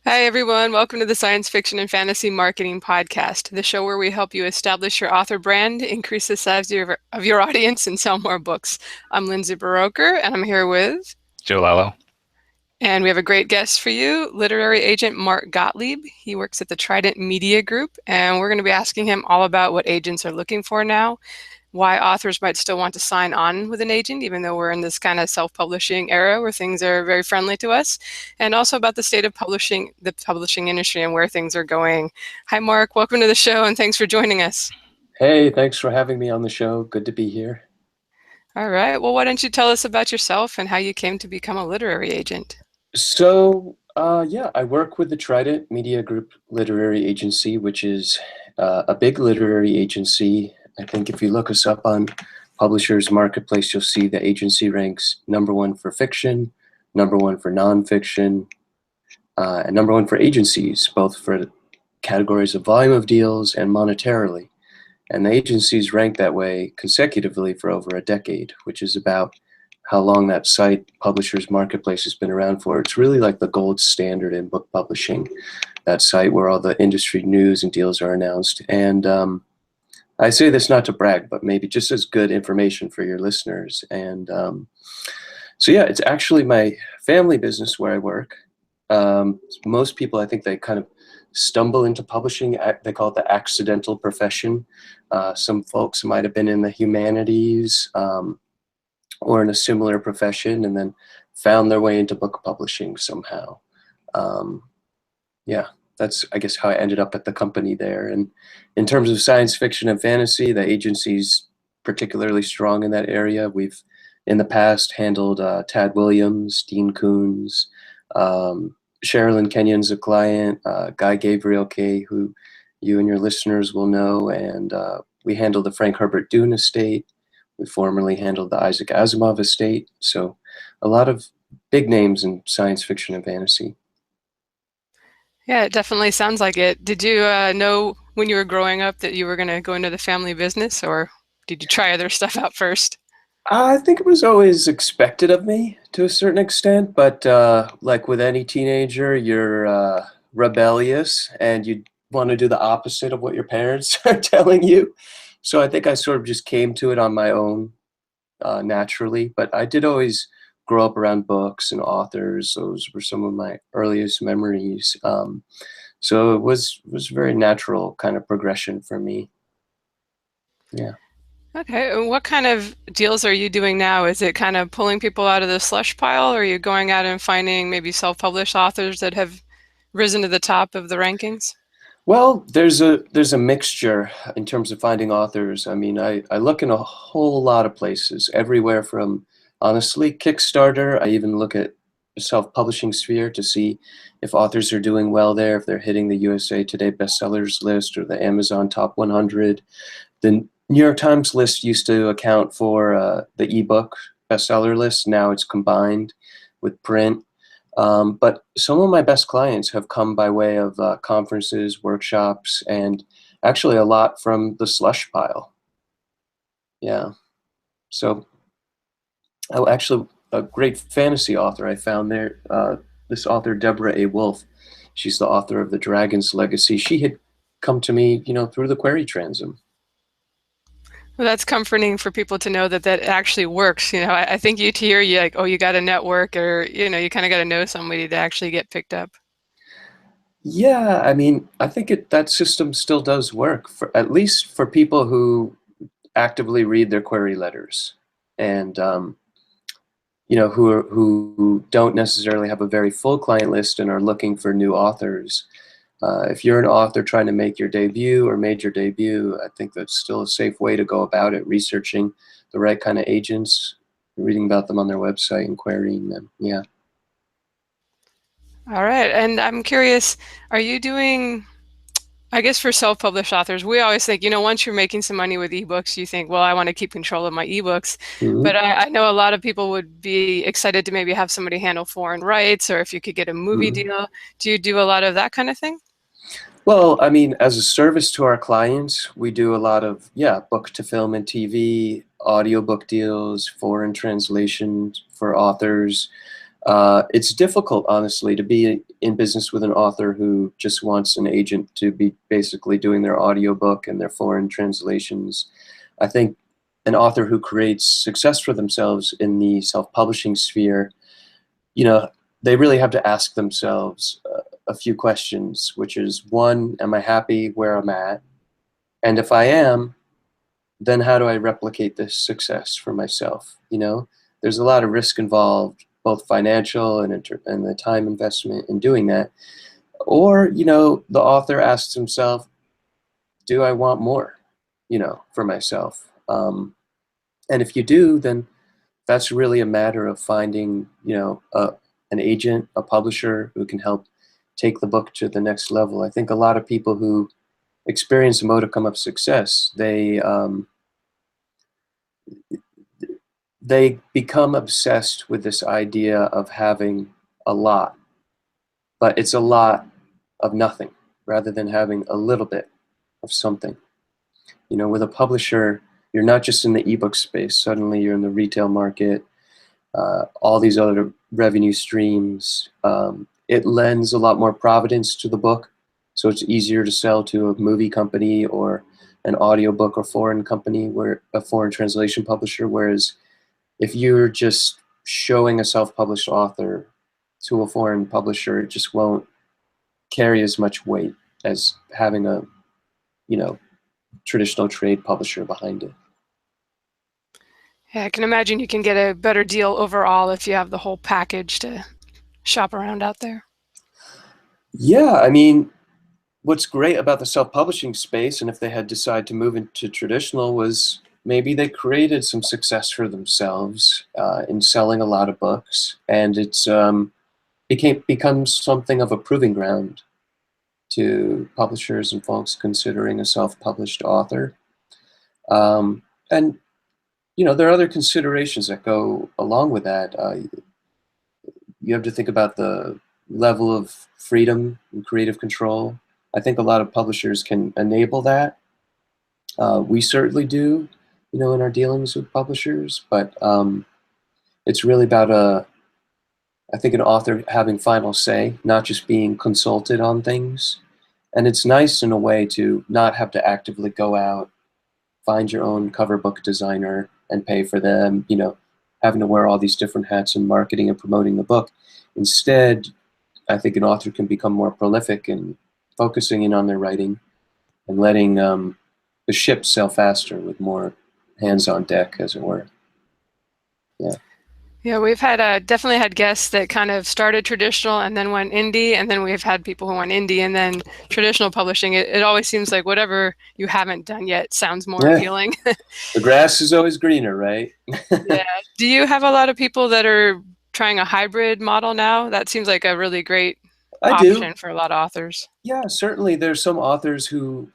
Hi, everyone. Welcome to the Science Fiction and Fantasy Marketing Podcast, the show where we help you establish your author brand, increase the size of your audience, and sell more books. I'm Lindsay Baroker, and I'm here with... Joe Lalo. And we have a great guest for you, literary agent Mark Gottlieb. He works at the Trident Media Group, and we're going to be asking him all about what agents are looking for now, why authors might still want to sign on with an agent, even though we're in this kind of self-publishing era where things are very friendly to us, and also about the state of publishing, the publishing industry, and where things are going. Hi, Mark. Welcome to the show, and thanks for joining us. Hey, thanks for having me on the show. Good to be here. All right. Well, why don't you tell us about yourself and how you came to become a literary agent? Yeah, I work with the Trident Media Group literary agency, which is a big literary agency. I think if you look us up on Publishers Marketplace, you'll see the agency ranks #1 for fiction, #1 for nonfiction, and #1 for agencies, both for categories of volume of deals and monetarily. And the agencies rank that way consecutively for over a decade, which is about how long that site, Publishers Marketplace, has been around for. It's really like the gold standard in book publishing, that site where all the industry news and deals are announced. And I say this not to brag, but maybe just as good information for your listeners. And so yeah, it's actually my family business where I work. Most people, I think they kind of stumble into publishing. They call it the accidental profession. Some folks might have been in the humanities or in a similar profession and then found their way into book publishing somehow. Yeah, that's, I guess, how I ended up at the company there. And in terms of science fiction and fantasy, the agency's particularly strong in that area. We've, in the past, handled Tad Williams, Dean Koontz, Sherilyn Kenyon's a client, Guy Gabriel Kay, who you and your listeners will know, and we handled the Frank Herbert Dune estate. We formerly handled the Isaac Asimov estate. So a lot of big names in science fiction and fantasy. Yeah, it definitely sounds like it. Did you know when you were growing up that you were going to go into the family business, or did you try other stuff out first? I think it was always expected of me to a certain extent, but like with any teenager, you're rebellious and you want to do the opposite of what your parents are telling you. So I think I sort of just came to it on my own naturally, but I did always grow up around books and authors. Those were some of my earliest memories. So it was a very natural kind of progression for me. Yeah. Okay, and what kind of deals are you doing now? Is it kind of pulling people out of the slush pile, or are you going out and finding maybe self-published authors that have risen to the top of the rankings? Well, there's a mixture in terms of finding authors. I mean, I look in a whole lot of places, everywhere from, honestly, Kickstarter. I even look at the self-publishing sphere to see if authors are doing well there, if they're hitting the USA Today bestsellers list or the Amazon Top 100. The New York Times list used to account for the ebook bestseller list. Now it's combined with print. But some of my best clients have come by way of conferences, workshops, and actually a lot from the slush pile. Yeah. So, oh, actually, a great fantasy author I found there, this author, Deborah A. Wolfe. She's the author of The Dragon's Legacy. She had come to me, through the query transom. Well, that's comforting for people to know that that actually works. I think you hear you like, oh, you got a network, or you kind of got to know somebody to actually get picked up. Yeah, I mean, I think that system still does work, for at least for people who actively read their query letters, and who don't necessarily have a very full client list and are looking for new authors. If you're an author trying to make your debut or made your debut, I think that's still a safe way to go about it, researching the right kind of agents, reading about them on their website and querying them. Yeah. All right, and I'm curious, are you doing, I guess for self-published authors, we always think, once you're making some money with ebooks, you think, well, I want to keep control of my ebooks. Mhm. But I know a lot of people would be excited to maybe have somebody handle foreign rights, or if you could get a movie Mhm. deal. Do you do a lot of that kind of thing? Well, I mean, as a service to our clients, we do a lot of, yeah, book to film and TV, audiobook deals, foreign translations for authors. It's difficult, honestly, to be in business with an author who just wants an agent to be basically doing their audiobook and their foreign translations. I think an author who creates success for themselves in the self-publishing sphere, you know, they really have to ask themselves a few questions, which is, one, am I happy where I'm at? And if I am, then how do I replicate this success for myself? You know, there's a lot of risk involved, both financial and the time investment in doing that. Or, you know, the author asks himself, do I want more, you know, for myself? And if you do, then that's really a matter of finding, you know, an agent, a publisher who can help take the book to the next level. I think a lot of people who experience a modicum of success, they become obsessed with this idea of having a lot, but it's a lot of nothing rather than having a little bit of something. You know, with a publisher, you're not just in the ebook space. Suddenly you're in the retail market, all these other revenue streams. It lends a lot more providence to the book, so it's easier to sell to a movie company or an audiobook or foreign company, where a foreign translation publisher, whereas if you're just showing a self-published author to a foreign publisher, it just won't carry as much weight as having a, you know, traditional trade publisher behind it. Yeah, I can imagine you can get a better deal overall if you have the whole package to shop around out there. Yeah, I mean, what's great about the self-publishing space, and if they had decided to move into traditional, was maybe they created some success for themselves in selling a lot of books, and it's becomes something of a proving ground to publishers and folks considering a self-published author. And you know, there are other considerations that go along with that. You have to think about the level of freedom and creative control. I think a lot of publishers can enable that. We certainly do, you know, in our dealings with publishers, but it's really about I think an author having final say, not just being consulted on things. And it's nice in a way to not have to actively go out, find your own cover book designer and pay for them, you know, having to wear all these different hats in marketing and promoting the book. Instead, I think an author can become more prolific in focusing in on their writing and letting the ship sail faster with more hands on deck, as it were. Yeah. Yeah, we've had definitely had guests that kind of started traditional and then went indie, and then we've had people who went indie and then traditional publishing. It always seems like whatever you haven't done yet sounds more Yeah. appealing. The grass is always greener, right? Yeah. Do you have a lot of people that are trying a hybrid model now? That seems like a really great I do. option for a lot of authors. Yeah, certainly there's some authors who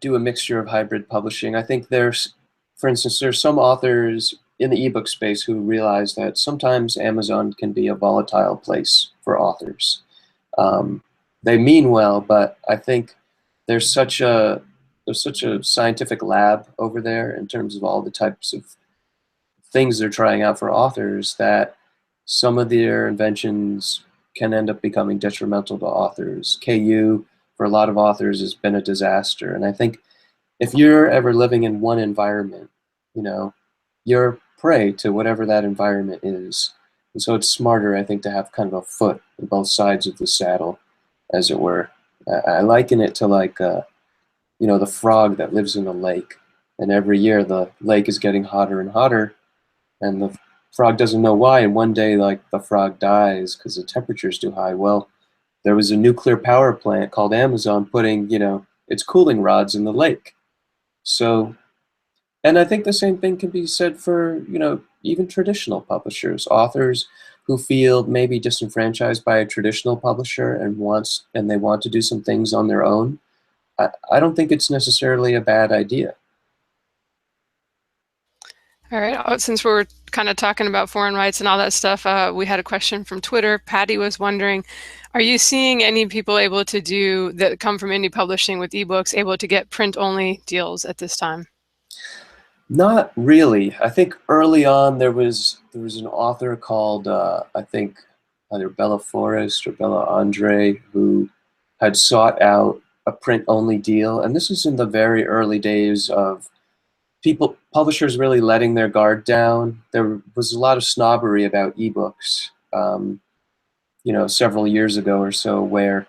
do a mixture of hybrid publishing. I think there's, for instance, there's some authors in the ebook space who realize that sometimes Amazon can be a volatile place for authors. Um, they mean well, but I think there's such a scientific lab over there in terms of all the types of things they're trying out for authors that some of their inventions can end up becoming detrimental to authors. KU, for a lot of authors, has been a disaster. And I think if you're ever living in one environment, you know, you're prey to whatever that environment is. And so it's smarter, I think, to have kind of a foot on both sides of the saddle, as it were. I liken it to like, you know, the frog that lives in a lake. And every year the lake is getting hotter and hotter, and the frog doesn't know why. And one day, like, the frog dies because the temperature's too high. Well, there was a nuclear power plant called Amazon putting, you know, its cooling rods in the lake. So, and I think the same thing can be said for, you know, even traditional publishers, authors who feel maybe disenfranchised by a traditional publisher and they want to do some things on their own. I don't think it's necessarily a bad idea. All right. Since we're kind of talking about foreign rights and all that stuff, we had a question from Twitter. Patty was wondering, are you seeing any people able to do that come from indie publishing with ebooks able to get print-only deals at this time? Not really. I think early on there was an author called I think either Bella Forrest or Bella Andre, who had sought out a print-only deal. And this is in the very early days of publishers really letting their guard down. There was a lot of snobbery about ebooks, several years ago or so, where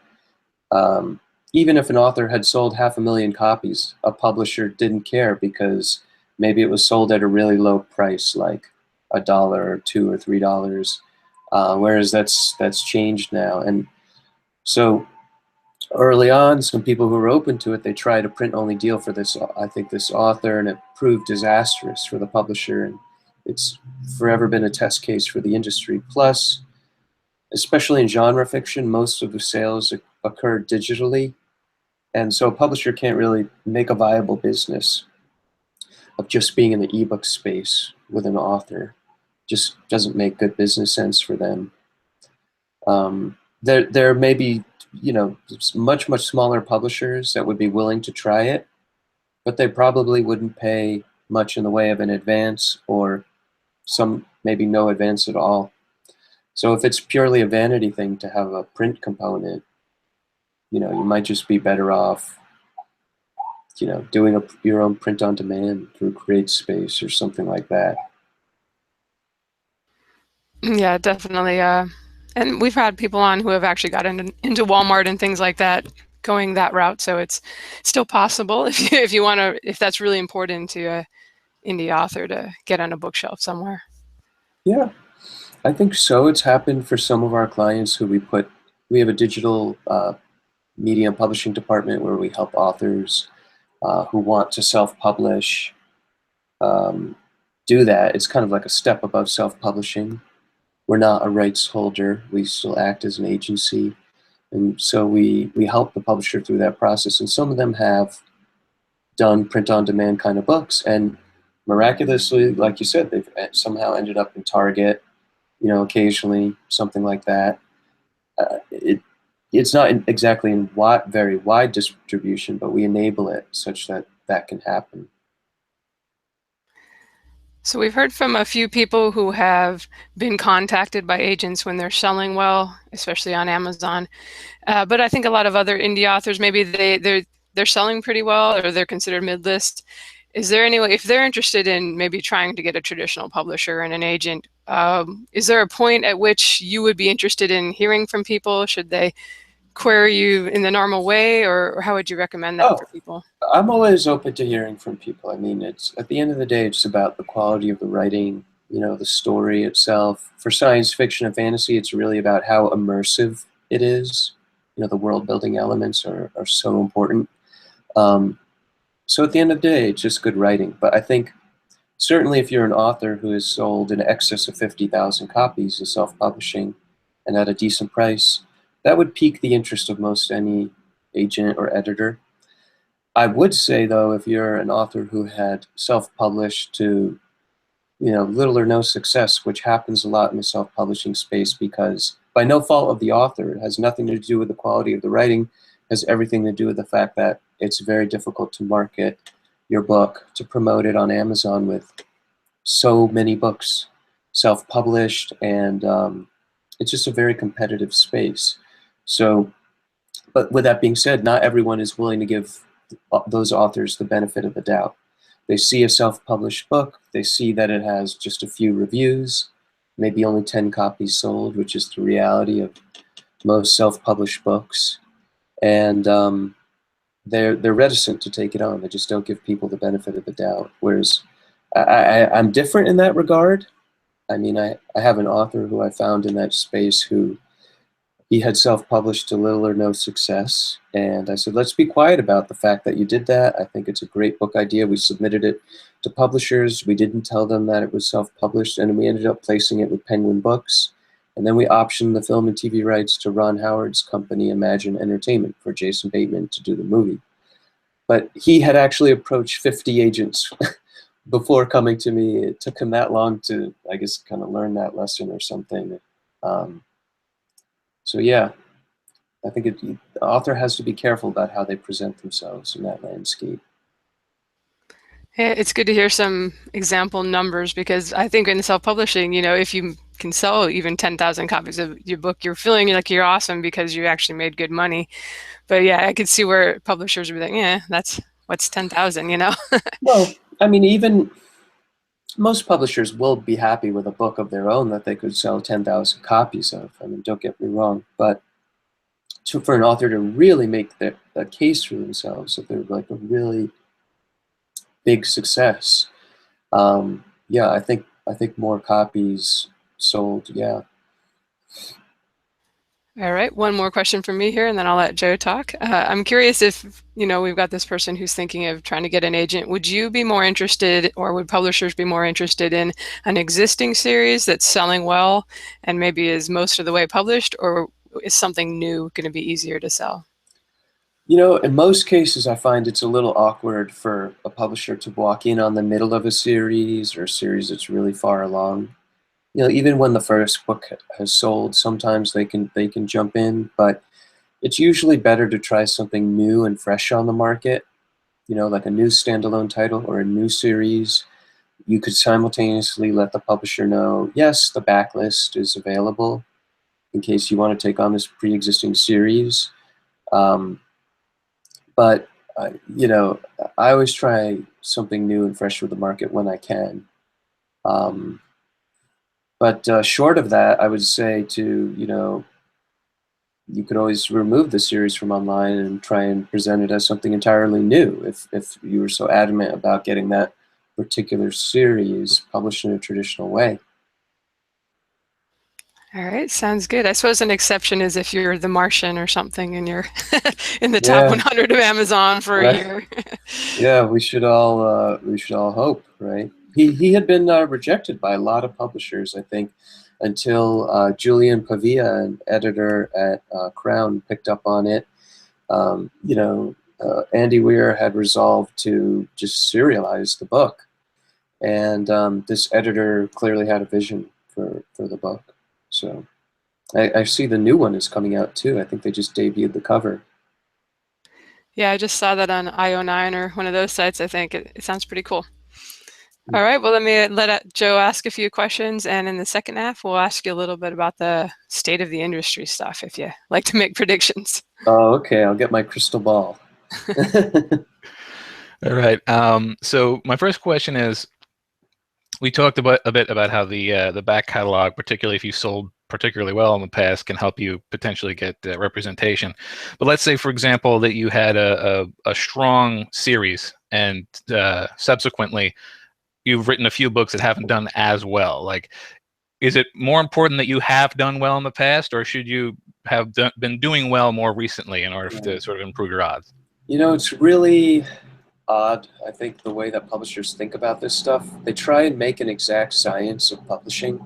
um, even if an author had sold 500,000 copies, a publisher didn't care because maybe it was sold at a really low price, like $1 or $2 or $3. Whereas that's changed now. And so early on, some people who were open to it, they tried a print-only deal for this, I think, this author, and it proved disastrous for the publisher. And it's forever been a test case for the industry. Plus, especially in genre fiction, most of the sales occur digitally. And so a publisher can't really make a viable business of just being in the ebook space with an author. Just doesn't make good business sense for them. There may be, much, much smaller publishers that would be willing to try it, but they probably wouldn't pay much in the way of an advance, or some maybe no advance at all. So if it's purely a vanity thing to have a print component, you might just be better off, doing your own print on demand through CreateSpace or something like that. Yeah, definitely. And we've had people on who have actually got into Walmart and things like that, going that route. So it's still possible if you want to, if that's really important to a indie author to get on a bookshelf somewhere. Yeah, I think so. It's happened for some of our clients who we have a digital media and publishing department where we help authors who want to self-publish do that. It's kind of like a step above self-publishing. We're not a rights holder. We still act as an agency. And so we help the publisher through that process. And some of them have done print-on-demand kind of books. And miraculously, like you said, they've somehow ended up in Target, occasionally, something like that. It's not exactly in very wide distribution, but we enable it such that that can happen. So we've heard from a few people who have been contacted by agents when they're selling well, especially on Amazon. But I think a lot of other indie authors, maybe they're selling pretty well, or they're considered mid-list. Is there any way, if they're interested in maybe trying to get a traditional publisher and an agent, is there a point at which you would be interested in hearing from people? Should they query you in the normal way, or how would you recommend that Oh, for people? I'm always open to hearing from people. I mean, it's at the end of the day, it's about the quality of the writing, the story itself. For science fiction and fantasy, it's really about how immersive it is. The world building elements are so important. Um, so at the end of the day, it's just good writing. But I think certainly if you're an author who has sold in excess of 50,000 copies in self-publishing and at a decent price, that would pique the interest of most any agent or editor. I would say, though, if you're an author who had self-published to, little or no success, which happens a lot in the self-publishing space because by no fault of the author, it has nothing to do with the quality of the writing, it has everything to do with the fact that it's very difficult to market your book, to promote it on Amazon with so many books self-published, and it's just a very competitive space. So, but with that being said, not everyone is willing to give those authors the benefit of the doubt. They see a self-published book, they see that it has just a few reviews, maybe only 10 copies sold, which is the reality of most self-published books, and they're reticent to take it on. They just don't give people the benefit of the doubt. Whereas I'm different in that regard. I mean, I have an author who I found in that space who he had self-published to little or no success. And I said, let's be quiet about the fact that you did that. I think it's a great book idea. We submitted it to publishers. We didn't tell them that it was self-published, and we ended up placing it with Penguin Books. And then we optioned the film and TV rights to Ron Howard's company, Imagine Entertainment, for Jason Bateman to do the movie. But he had actually approached 50 agents before coming to me. It took him that long to, I guess, kind of learn that lesson or something. So yeah, I think the author has to be careful about how they present themselves in that landscape. It's good to hear some example numbers, because I think in self-publishing, if you can sell even 10,000 copies of your book, you're feeling like you're awesome because you actually made good money. But yeah, I could see where publishers would be like, yeah, what's 10,000, you know? Well, I mean, even most publishers will be happy with a book of their own that they could sell 10,000 copies of. I mean, don't get me wrong, but for an author to really make the case for themselves, if they're like a really big success, yeah, I think more copies sold. Yeah. All right, one more question from me here, and then I'll let Joe talk. I'm curious if, we've got this person who's thinking of trying to get an agent. Would you be more interested, or would publishers be more interested in an existing series that's selling well and maybe is most of the way published, or is something new going to be easier to sell? In most cases, I find it's a little awkward for a publisher to walk in on the middle of a series or a series that's really far along. Even when the first book has sold, sometimes they can jump in, but it's usually better to try something new and fresh on the market, like a new standalone title or a new series. You could simultaneously let the publisher know, yes, the backlist is available in case you want to take on this pre-existing series. Um, but, I always try something new and fresh with the market when I can. Um, but short of that, I would say you could always remove the series from online and try and present it as something entirely new if you were so adamant about getting that particular series published in a traditional way. All right, sounds good. I suppose an exception is if you're The Martian or something and you're in the top Yeah, 100 of Amazon for a right. year. Yeah, we should all hope, right? He had been rejected by a lot of publishers, I think, until Julian Pavia, an editor at Crown, picked up on it. Andy Weir had resolved to just serialize the book, and this editor clearly had a vision for the book. So I see the new one is coming out too. I think they just debuted the cover. Yeah, I just saw that on IO9 or one of those sites, I think. It sounds pretty cool. All right, well, let me let Joe ask a few questions, and in the second half, we'll ask you a little bit about the state of the industry stuff, if you like to make predictions. Oh, okay. I'll get my crystal ball. All right. So my first question is, we talked about a bit about how the back catalog, particularly if you sold particularly well in the past, can help you potentially get representation. But let's say, for example, that you had a strong series, and subsequently you've written a few books that haven't done as well. Like, is it more important that you have done well in the past, or should you have been doing well more recently in order to sort of improve your odds? It's really odd, I think, the way that publishers think about this stuff. They try and make an exact science of publishing,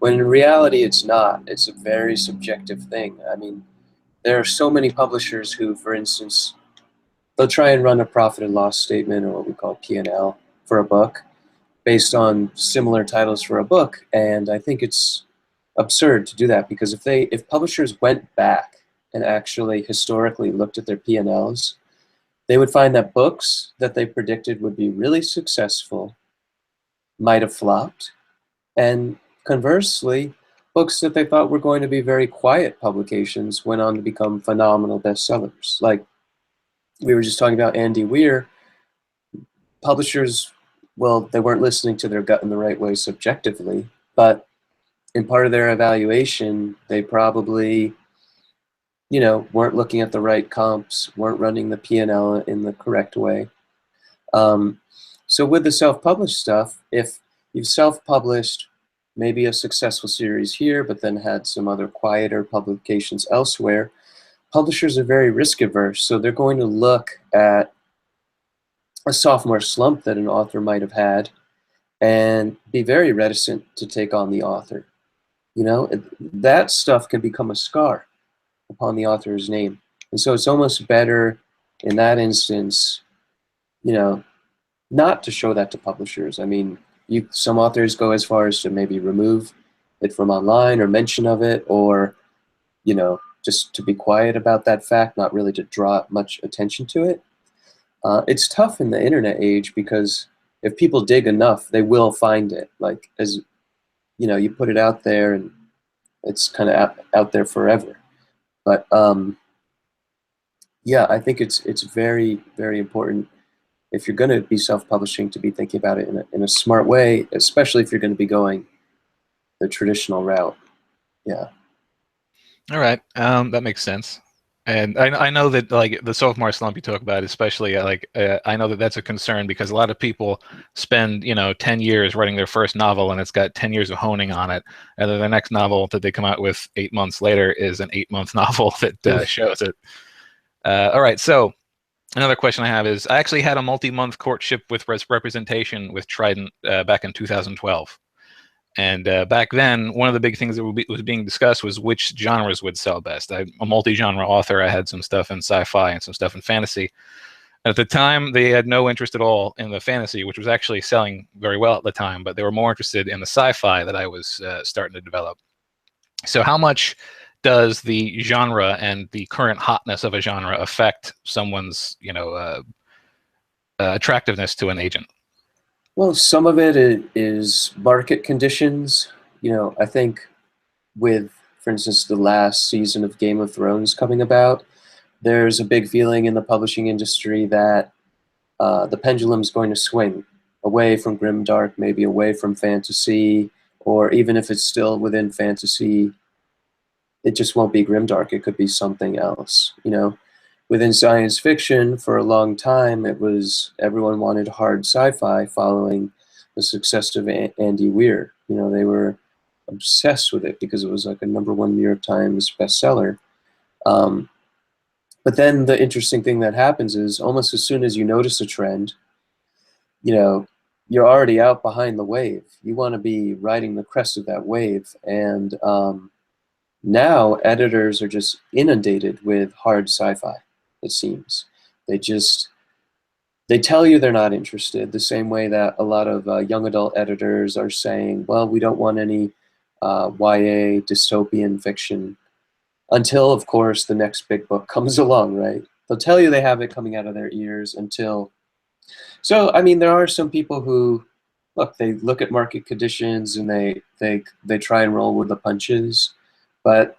when in reality it's not. It's a very subjective thing. I mean, there are so many publishers who, for instance, they'll try and run a profit and loss statement, or what we call P&L, for a book based on similar titles for a book, and I think it's absurd to do that, because if publishers went back and actually historically looked at their P&Ls, they would find that books that they predicted would be really successful might have flopped, and conversely, books that they thought were going to be very quiet publications went on to become phenomenal bestsellers. Like we were just talking about Andy Weir, publishers, well, they weren't listening to their gut in the right way subjectively, but in part of their evaluation, they probably weren't looking at the right comps, weren't running the P&L in the correct way. So with the self-published stuff, if you've self-published maybe a successful series here, but then had some other quieter publications elsewhere, publishers are very risk averse. So they're going to look at a sophomore slump that an author might have had and be very reticent to take on the author. That stuff can become a scar upon the author's name. And so it's almost better in that instance, not to show that to publishers. I mean, some authors go as far as to maybe remove it from online or mention of it, or, just to be quiet about that fact, not really to draw much attention to it. It's tough in the internet age, because if people dig enough, they will find it. Like, as you put it out there and it's kind of out there forever. But yeah, I think it's very, very important if you're going to be self-publishing to be thinking about it in a smart way, especially if you're going to be going the traditional route. Yeah. All right, that makes sense. And I know that like the sophomore slump you talk about, especially I know that that's a concern because a lot of people spend 10 years writing their first novel and it's got 10 years of honing on it, and then the next novel that they come out with 8 months later is an 8-month novel that shows it. All right, so another question I have is I actually had a multi-month courtship with representation with Trident back in 2012. And back then, one of the big things that was being discussed was which genres would sell best. I'm a multi-genre author. I had some stuff in sci-fi and some stuff in fantasy. At the time, they had no interest at all in the fantasy, which was actually selling very well at the time, but they were more interested in the sci-fi that I was starting to develop. So how much does the genre and the current hotness of a genre affect someone's, attractiveness to an agent? Well, some of it is market conditions. I think with, for instance, the last season of Game of Thrones coming about, there's a big feeling in the publishing industry that the pendulum's going to swing away from grimdark, maybe away from fantasy, or even if it's still within fantasy, it just won't be grimdark. It could be something else. Within science fiction, for a long time, it was everyone wanted hard sci-fi following the success of Andy Weir. They were obsessed with it because it was like a #1 New York Times bestseller. But then the interesting thing that happens is almost as soon as you notice a trend, you're already out behind the wave. You want to be riding the crest of that wave. And now editors are just inundated with hard sci-fi, it seems. They tell you they're not interested, the same way that a lot of young adult editors are saying, well, we don't want any YA dystopian fiction until, of course, the next big book comes along, right? They'll tell you they have it coming out of their ears until... So, I mean, there are some people who, look, they look at market conditions and they try and roll with the punches, but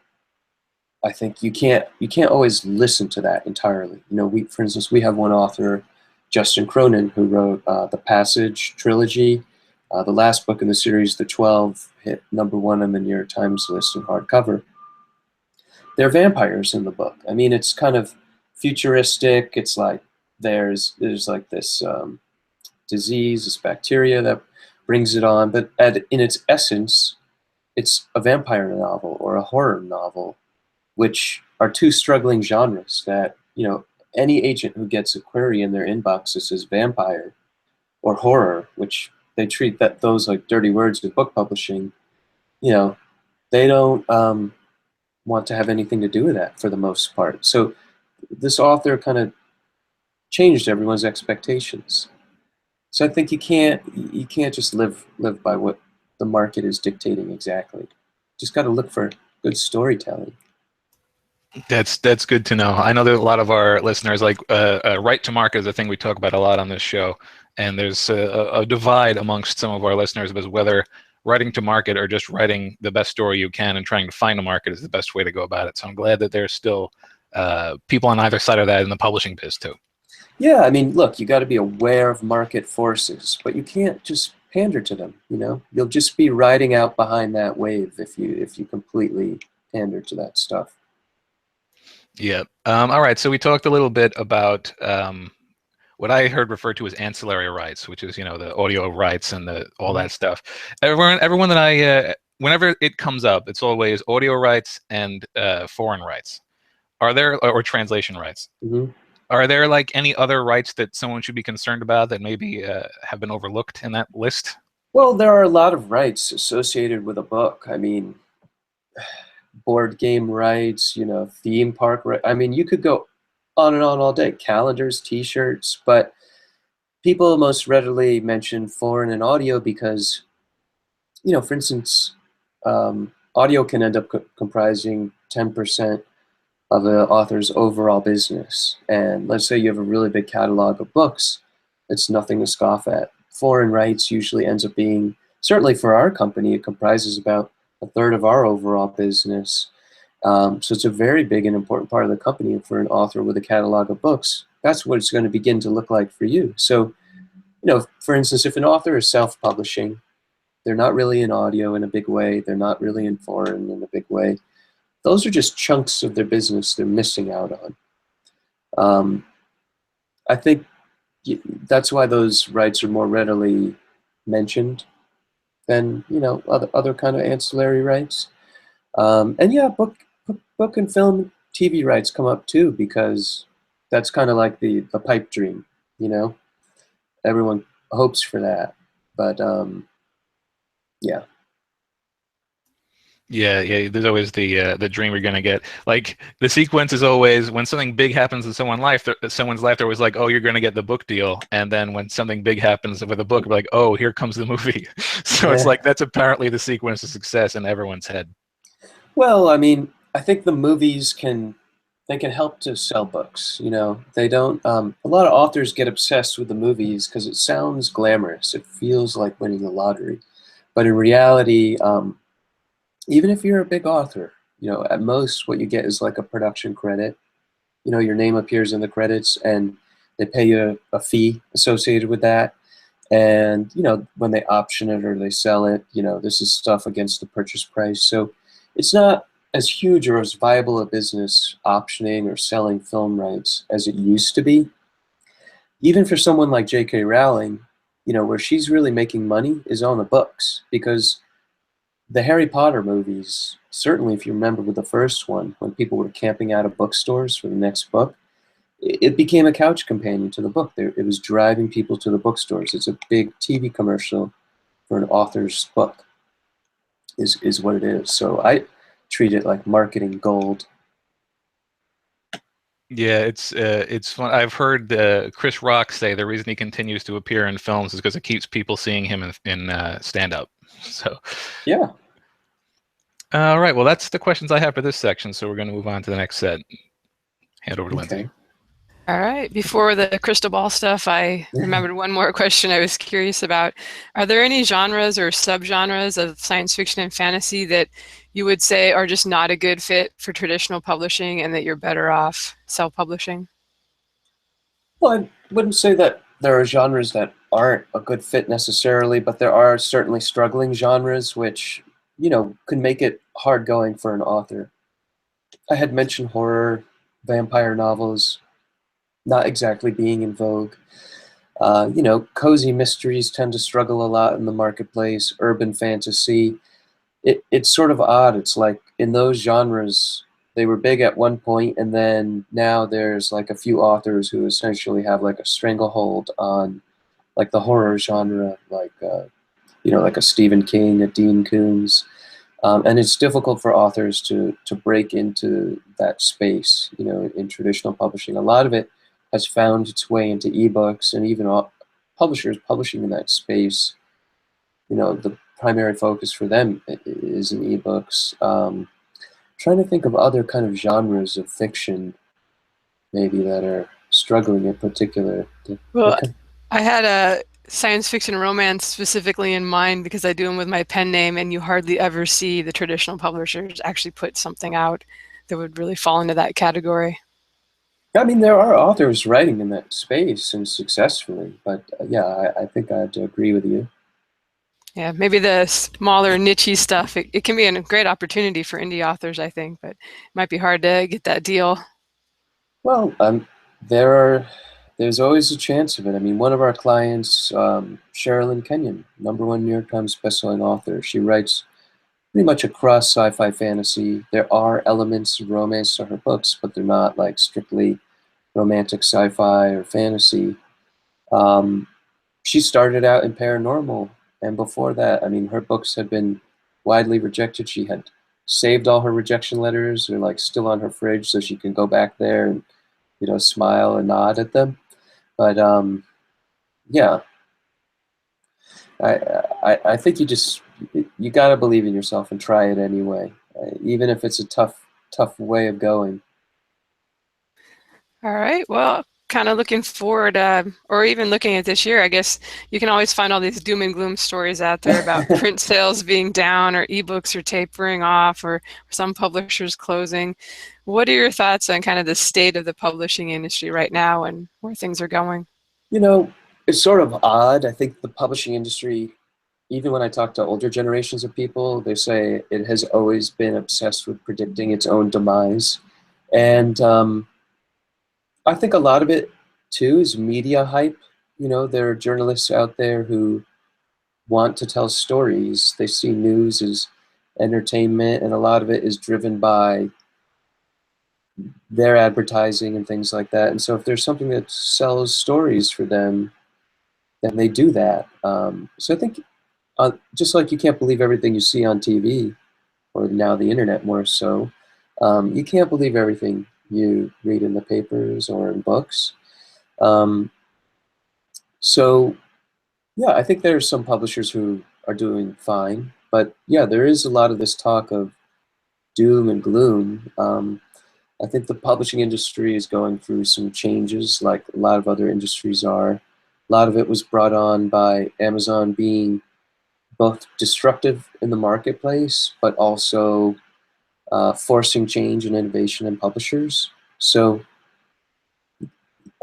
I think you can't always listen to that entirely. For instance, we have one author, Justin Cronin, who wrote the Passage trilogy. The last book in the series, The 12, hit #1 on the New York Times list in hardcover. There are vampires in the book. I mean, it's kind of futuristic. It's like there's like this disease, this bacteria that brings it on, but in its essence, it's a vampire novel or a horror novel, which are two struggling genres that, any agent who gets a query in their inbox that says vampire or horror, which they treat those like dirty words in book publishing, they don't want to have anything to do with that for the most part. So this author kind of changed everyone's expectations. So I think you can't just live by what the market is dictating exactly. Just got to look for good storytelling. That's good to know. I know that a lot of our listeners like right to market is a thing we talk about a lot on this show, and there's a divide amongst some of our listeners as whether writing to market or just writing the best story you can and trying to find a market is the best way to go about it. So I'm glad that there's still people on either side of that in the publishing biz too. Yeah, I mean, look, you got to be aware of market forces, but you can't just pander to them. You'll just be riding out behind that wave if you completely pander to that stuff. Yeah. All right. So we talked a little bit about what I heard referred to as ancillary rights, which is the audio rights and all that stuff. Everyone that I whenever it comes up, it's always audio rights and foreign rights. Are there or translation rights? Mm-hmm. Are there like any other rights that someone should be concerned about that maybe have been overlooked in that list? Well, there are a lot of rights associated with a book. I mean, board game rights, theme park rights. I mean, you could go on and on all day. Calendars, T-shirts, but people most readily mention foreign and audio because, for instance, audio can end up comprising 10% of an author's overall business. And let's say you have a really big catalog of books, it's nothing to scoff at. Foreign rights usually ends up being certainly for our company, it comprises about a third of our overall business. So it's a very big and important part of the company. And for an author with a catalog of books, that's what it's going to begin to look like for you. So, for instance, if an author is self-publishing, they're not really in audio in a big way, they're not really in foreign in a big way. Those are just chunks of their business they're missing out on. I think that's why those rights are more readily mentioned than other kind of ancillary rights. And yeah, book and film, TV rights come up too, because that's kind of like the pipe dream. Everyone hopes for that, but yeah. Yeah. There's always the dream you're gonna get. Like the sequence is always when something big happens in someone's life. They're always like, "Oh, you're gonna get the book deal," and then when something big happens with a book, we're like, "Oh, here comes the movie." So it's Yeah. like that's apparently the sequence of success in everyone's head. Well, I mean, I think the movies can help to sell books. They don't. A lot of authors get obsessed with the movies because it sounds glamorous. It feels like winning the lottery, but in reality, even if you're a big author, at most what you get is like a production credit. Your name appears in the credits, and they pay you a fee associated with that. And when they option it or they sell it, this is stuff against the purchase price. So it's not as huge or as viable a business optioning or selling film rights as it used to be. Even for someone like J.K. Rowling, where she's really making money is on the books, because the Harry Potter movies, certainly if you remember with the first one, when people were camping out of bookstores for the next book, it became a couch companion to the book. It was driving people to the bookstores. It's a big TV commercial for an author's book, is what it is. So I treat it like marketing gold. Yeah, it's fun. I've heard Chris Rock say the reason he continues to appear in films is because it keeps people seeing him in stand-up. So, Yeah. all right. Well, that's the questions I have for this section. So we're going to move on to the next set. Hand over to Lindsay. Okay. All right. Before the crystal ball stuff, I remembered one more question I was curious about. Are there any genres or subgenres of science fiction and fantasy that you would say are just not a good fit for traditional publishing and that you're better off self-publishing? Well, I wouldn't say that there are genres that aren't a good fit necessarily, but there are certainly struggling genres which, can make it hard going for an author. I had mentioned horror, vampire novels, not exactly being in vogue. Cozy mysteries tend to struggle a lot in the marketplace. Urban fantasy, it's sort of odd. It's like in those genres, they were big at one point, and then now there's like a few authors who essentially have like a stranglehold on like the horror genre, like like a Stephen King, a Dean Koontz. And it's difficult for authors to break into that space, in traditional publishing. A lot of it has found its way into ebooks, and even publishers publishing in that space, the primary focus for them is in ebooks. Trying to think of other kind of genres of fiction, maybe that are struggling in particular. Well, I had a science fiction romance specifically in mind because I do them with my pen name, and you hardly ever see the traditional publishers actually put something out that would really fall into that category. I mean, there are authors writing in that space and successfully, but yeah, I think I have to agree with you. Yeah, maybe the smaller niche stuff, it can be a great opportunity for indie authors, I think, but it might be hard to get that deal. Well, there's always a chance of it. I mean, one of our clients, Sherilyn Kenyon, #1 New York Times bestselling author. She writes pretty much across sci-fi fantasy. There are elements of romance to her books, but they're not like strictly romantic sci-fi or fantasy. She started out in paranormal, and before that, I mean, her books had been widely rejected. She had saved all her rejection letters, they're like still on her fridge, so she can go back there and smile and nod at them. But yeah, I think you gotta believe in yourself and try it anyway, even if it's a tough way of going. All right, well, kind of looking forward, or even looking at this year, I guess you can always find all these doom and gloom stories out there about print sales being down, or ebooks are tapering off, or some publishers closing. What are your thoughts on kind of the state of the publishing industry right now and where things are going? You know, it's sort of odd. I think the publishing industry, even when I talk to older generations of people, they say it has always been obsessed with predicting its own demise. And I think a lot of it, too, is media hype. You know, there are journalists out there who want to tell stories. They see news as entertainment, and a lot of it is driven by their advertising and things like that. And so if there's something that sells stories for them, then they do that. So I think just like you can't believe everything you see on TV, or now the internet more so, you can't believe everything you read in the papers or in books. Um, so yeah, I think there are some publishers who are doing fine, but yeah, there is a lot of this talk of doom and gloom. I think the publishing industry is going through some changes, like a lot of other industries are. A lot of it was brought on by Amazon being both destructive in the marketplace, but also forcing change and innovation in publishers. So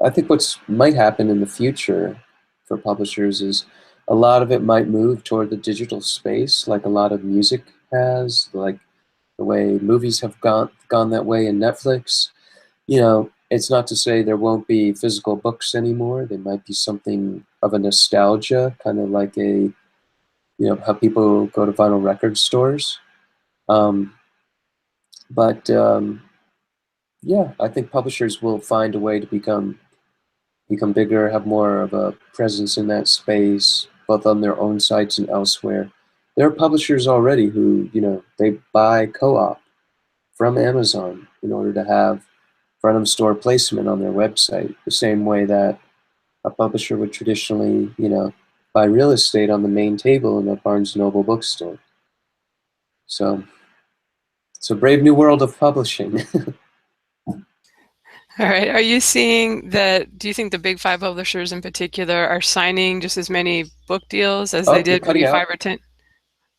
I think what's might happen in the future for publishers is a lot of it might move toward the digital space, like a lot of music has, like the way movies have gone that way in Netflix. You know, it's not to say there won't be physical books anymore. There might be something of a nostalgia, kind of like how people go to vinyl record stores. Um, but yeah, I think publishers will find a way to become bigger, have more of a presence in that space, both on their own sites and elsewhere. There are publishers already who, they buy co-op from Amazon in order to have front of store placement on their website, the same way that a publisher would traditionally, buy real estate on the main table in a Barnes Noble bookstore. So it's a brave new world of publishing. All right. Are you seeing that? Do you think the big five publishers in particular are signing just as many book deals as they Oh, you're did maybe cutting five out. or 10?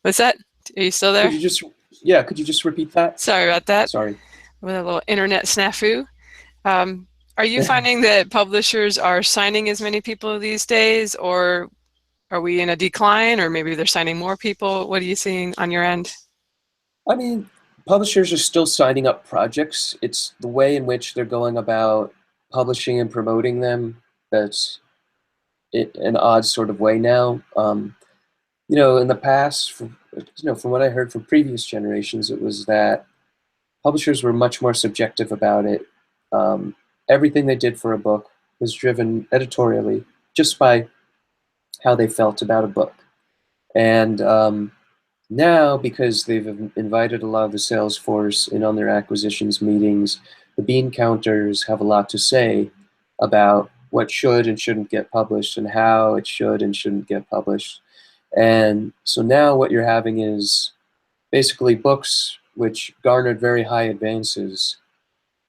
What's that? Are you still Could there? you just, yeah, could you just repeat that? Sorry about that. Sorry. With a little internet snafu. Um, are you finding that publishers are signing as many people these days, or are we in a decline, or maybe they're signing more people? What are you seeing on your end? I mean, publishers are still signing up projects. It's the way in which they're going about publishing and promoting them that's an odd sort of way now. In the past, from what I heard from previous generations, it was that publishers were much more subjective about it. Um, Everything they did for a book was driven editorially just by how they felt about a book. And now, because they've invited a lot of the sales force in on their acquisitions meetings, the bean counters have a lot to say about what should and shouldn't get published and how it should and shouldn't get published. And so now what you're having is basically books which garnered very high advances.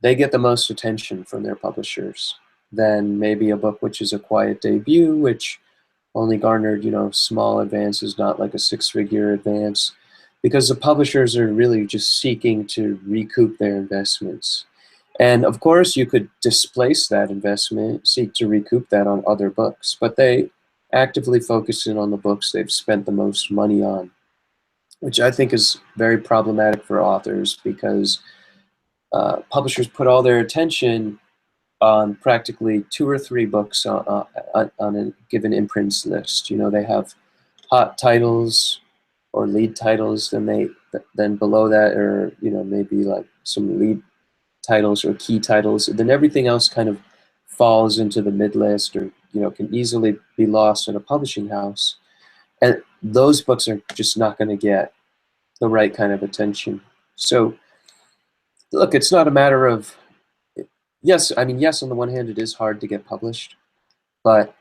They get the most attention from their publishers than maybe a book which is a quiet debut, which only garnered, small advances, not like a six-figure advance, because the publishers are really just seeking to recoup their investments. And of course, you could displace that investment, seek to recoup that on other books, but they actively focus in on the books they've spent the most money on, which I think is very problematic for authors because publishers put all their attention on practically two or three books on a given imprints list. They have hot titles or lead titles, then below that are maybe like some lead titles or key titles. And then everything else kind of falls into the mid list, or can easily be lost in a publishing house. And those books are just not going to get the right kind of attention. So look, it's not a matter of yes, I mean, yes, on the one hand, it is hard to get published, but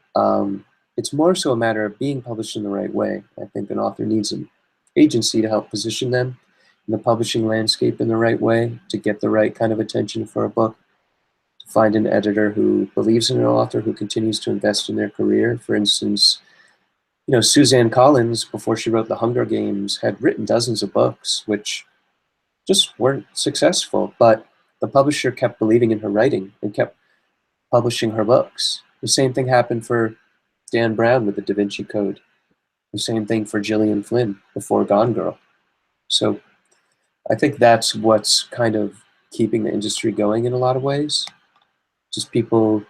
it's more so a matter of being published in the right way. I think an author needs an agency to help position them in the publishing landscape in the right way to get the right kind of attention for a book, to find an editor who believes in an author, who continues to invest in their career. For instance, Suzanne Collins, before she wrote The Hunger Games, had written dozens of books, which just weren't successful, but the publisher kept believing in her writing and kept publishing her books. The same thing happened for Dan Brown with the Da Vinci Code. The same thing for Gillian Flynn before Gone Girl. So I think that's what's kind of keeping the industry going in a lot of ways. Just people,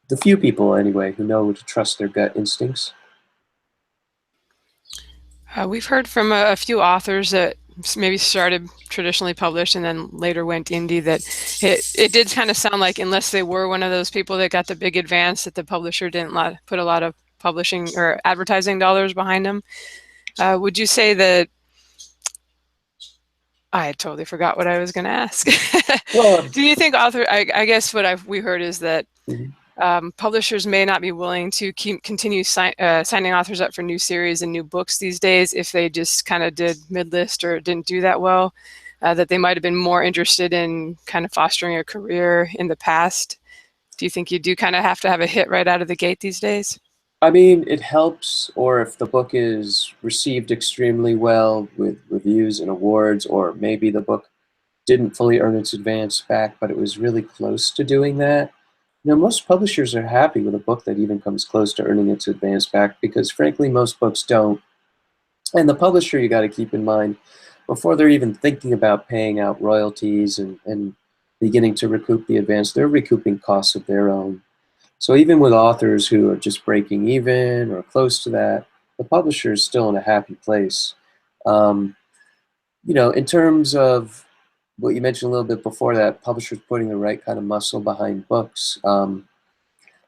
the few people anyway, who know to trust their gut instincts. We've heard from a few authors that maybe started traditionally published and then later went indie, that it did kind of sound like, unless they were one of those people that got the big advance, that the publisher didn't put a lot of publishing or advertising dollars behind them. Would you say that, I totally forgot what I was going to ask. Well, do you think I guess what we heard is that publishers may not be willing to continue signing authors up for new series and new books these days if they just kind of did mid-list or didn't do that well, that they might have been more interested in kind of fostering a career in the past. Do you think you do kind of have to have a hit right out of the gate these days? I mean, it helps, or if the book is received extremely well with reviews and awards, or maybe the book didn't fully earn its advance back, but it was really close to doing that. Most publishers are happy with a book that even comes close to earning its advance back, because frankly, most books don't. And the publisher, you got to keep in mind, before they're even thinking about paying out royalties and beginning to recoup the advance, they're recouping costs of their own. So even with authors who are just breaking even or close to that, the publisher is still in a happy place. In terms of what you mentioned a little bit before that, publishers putting the right kind of muscle behind books. A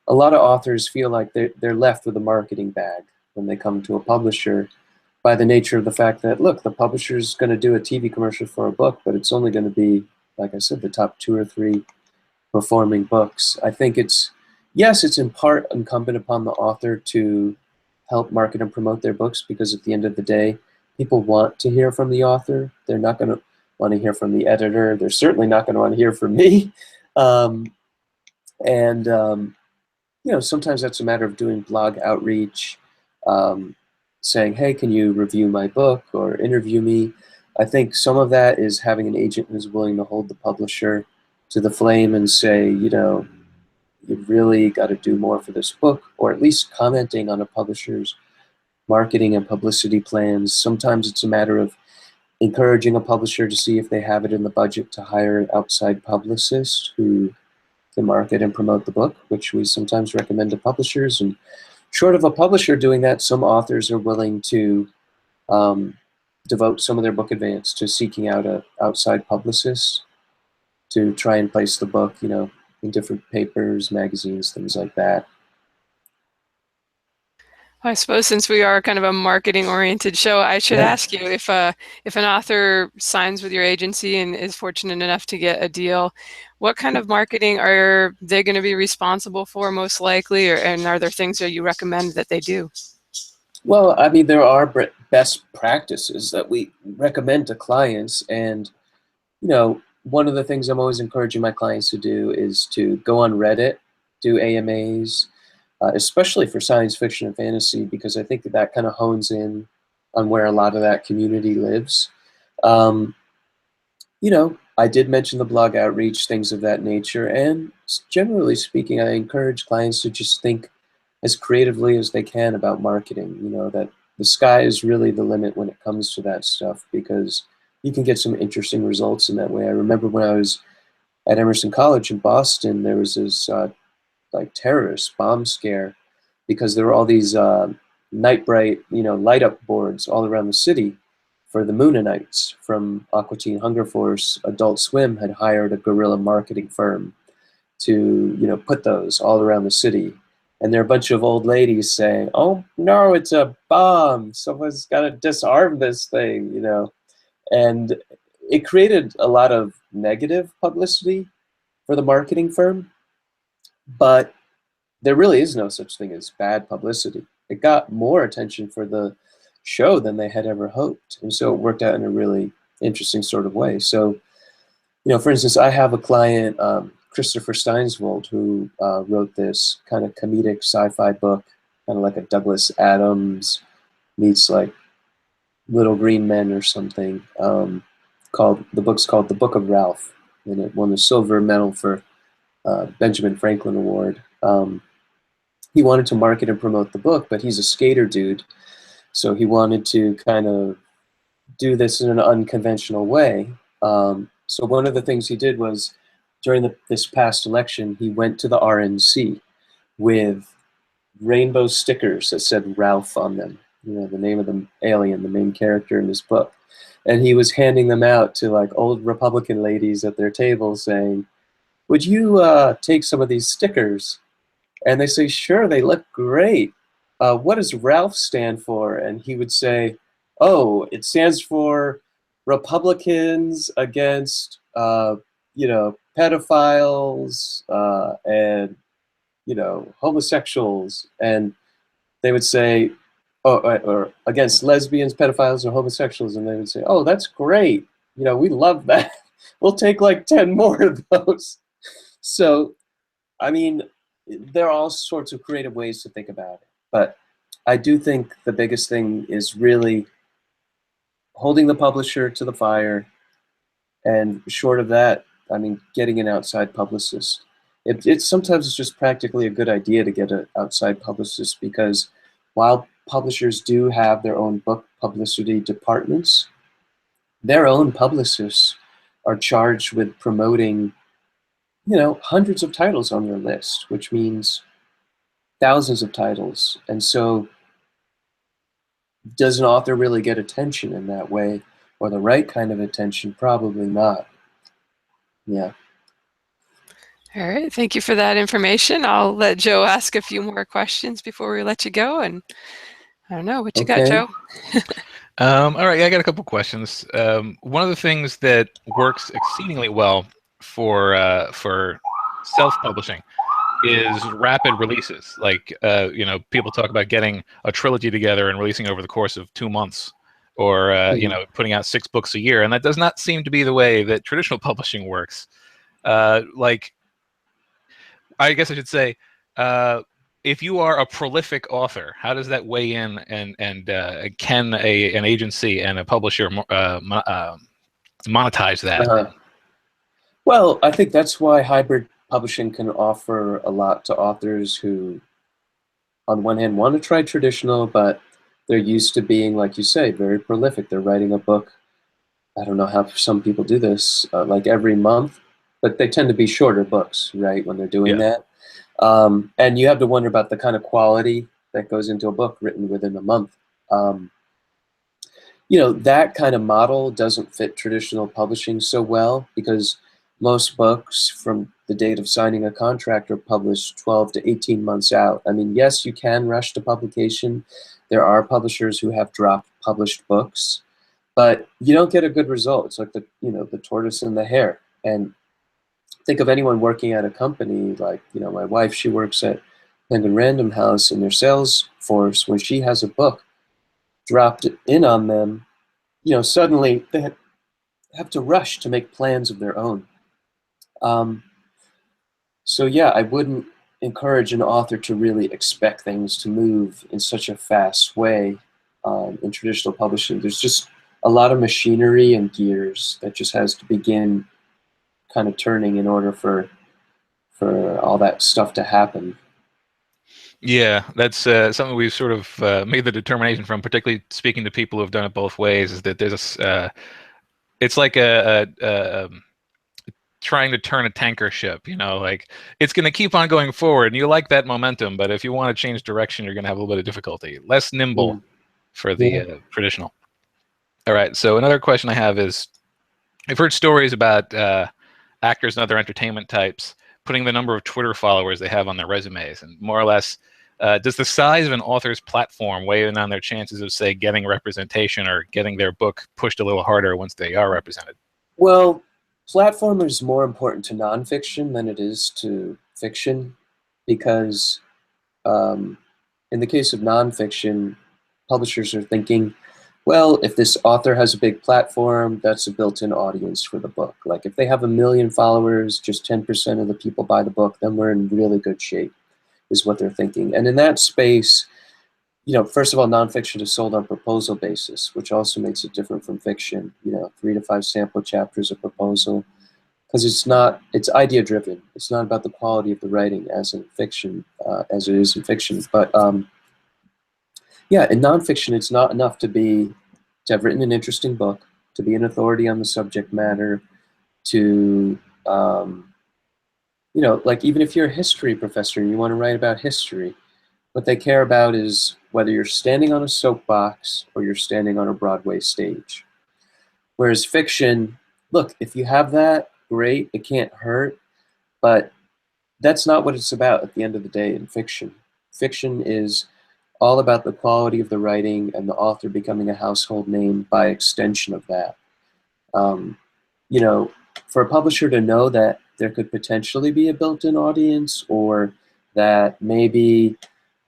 lot of authors feel like they're left with a marketing bag when they come to a publisher, by the nature of the fact that, look, the publisher's going to do a TV commercial for a book, but it's only going to be, like I said, the top 2 or 3 performing books. I think yes, it's in part incumbent upon the author to help market and promote their books, because at the end of the day, people want to hear from the author. They're not going to want to hear from the editor. They're certainly not going to want to hear from me. Sometimes that's a matter of doing blog outreach, saying, hey, can you review my book or interview me? I think some of that is having an agent who's willing to hold the publisher to the flame and say, you've really got to do more for this book, or at least commenting on a publisher's marketing and publicity plans. Sometimes it's a matter of encouraging a publisher to see if they have it in the budget to hire an outside publicist who can market and promote the book, which we sometimes recommend to publishers. And short of a publisher doing that, some authors are willing to devote some of their book advance to seeking out an outside publicist to try and place the book, in different papers, magazines, things like that. I suppose since we are kind of a marketing-oriented show, I should ask you, if an author signs with your agency and is fortunate enough to get a deal, what kind of marketing are they going to be responsible for most likely, and are there things that you recommend that they do? Well, I mean, there are best practices that we recommend to clients, and one of the things I'm always encouraging my clients to do is to go on Reddit, do AMAs, especially for science fiction and fantasy, because I think that kind of hones in on where a lot of that community lives. I did mention the blog outreach, things of that nature, and generally speaking, I encourage clients to just think as creatively as they can about marketing, that the sky is really the limit when it comes to that stuff, because you can get some interesting results in that way. I remember when I was at Emerson College in Boston, there was this terrorist bomb scare, because there were all these night bright, light up boards all around the city for the Moonanites from Aqua Teen Hunger Force. Adult Swim had hired a guerrilla marketing firm to, put those all around the city. And there are a bunch of old ladies saying, oh no, it's a bomb. Someone's got to disarm this thing, And it created a lot of negative publicity for the marketing firm. But there really is no such thing as bad publicity. It got more attention for the show than they had ever hoped. And so it worked out in a really interesting sort of way. So, for instance, I have a client, Christopher Steinsvold, who wrote this kind of comedic sci-fi book, kind of like a Douglas Adams meets like Little Green Men or something. The book's called The Book of Ralph, and it won the silver medal for Benjamin Franklin Award. He wanted to market and promote the book, but he's a skater dude, so he wanted to kind of do this in an unconventional way. So one of the things he did was, during this past election, he went to the RNC with rainbow stickers that said Ralph on them, you know, the name of the alien, the main character in this book. And he was handing them out to like old Republican ladies at their table saying, would you take some of these stickers? And they say, sure, they look great. What does Ralph stand for? And he would say, oh, it stands for Republicans against, you know, pedophiles and, you know, homosexuals. And they would say, oh, or against lesbians, pedophiles, or homosexuals. And they would say, oh, that's great. You know, we love that. We'll take like 10 more of those. So, I mean, there are all sorts of creative ways to think about it. But I do think the biggest thing is really holding the publisher to the fire. And short of that, I mean, getting an outside publicist. Sometimes it's just practically a good idea to get an outside publicist, because while publishers do have their own book publicity departments, their own publicists are charged with promoting, you know, hundreds of titles on their list, which means thousands of titles. And so does an author really get attention in that way, or the right kind of attention? Probably not. Yeah. All right, thank you for that information. I'll let Joe ask a few more questions before we let you go. And I don't know, what you got, Joe? All right, I got a couple questions. One of the things that works exceedingly well for self-publishing is rapid releases. Like, you know, people talk about getting a trilogy together and releasing over the course of 2 months, or you know, putting out 6 books a year, and that does not seem to be the way that traditional publishing works. Like, I guess I should say, if you are a prolific author, how does that weigh in, and can an agency and a publisher monetize that? Well, I think that's why hybrid publishing can offer a lot to authors who, on one hand, want to try traditional, but they're used to being, like you say, very prolific. They're writing a book. I don't know how some people do this, like every month, but they tend to be shorter books, right, when they're doing that. And you have to wonder about the kind of quality that goes into a book written within a month. You know, that kind of model doesn't fit traditional publishing so well, because most books from the date of signing a contract are published 12 to 18 months out. I mean, yes, you can rush to publication. There are publishers who have dropped published books, but you don't get a good result. It's like the, you know, the tortoise and the hare. And think of anyone working at a company, like, you know, my wife, she works at Penguin Random House, and their sales force, when she has a book dropped in on them, you know, suddenly they have to rush to make plans of their own. So yeah, I wouldn't encourage an author to really expect things to move in such a fast way in traditional publishing. There's just a lot of machinery and gears that just has to begin kind of turning in order for all that stuff to happen. Yeah, that's something we've sort of made the determination from, particularly speaking to people who have done it both ways, is that there's it's like a trying to turn a tanker ship, you know, like it's going to keep on going forward, and you like that momentum, but if you want to change direction, you're going to have a little bit of difficulty. Less nimble for the traditional. All right, so another question I have is, I've heard stories about actors and other entertainment types putting the number of Twitter followers they have on their resumes, and more or less, does the size of an author's platform weigh in on their chances of, say, getting representation or getting their book pushed a little harder once they are represented? Well, platform is more important to nonfiction than it is to fiction, because in the case of nonfiction, publishers are thinking Well, if this author has a big platform, that's a built-in audience for the book. Like if they have 1 million followers, just 10% of the people buy the book, then we're in really good shape, is what they're thinking. And in that space, first of all, nonfiction is sold on proposal basis, which also makes it different from fiction. 3 to 5 sample chapters of proposal, because it's idea driven. It's not about the quality of the writing as in fiction, as it is in fiction. But yeah, in nonfiction, it's not enough to have written an interesting book, to be an authority on the subject matter, to like even if you're a history professor and you want to write about history, what they care about is whether you're standing on a soapbox or you're standing on a Broadway stage. Whereas fiction, look, if you have that, great, it can't hurt, but that's not what it's about at the end of the day in fiction. Fiction is all about the quality of the writing and the author becoming a household name by extension of that. Um, for a publisher to know that there could potentially be a built-in audience, or that maybe,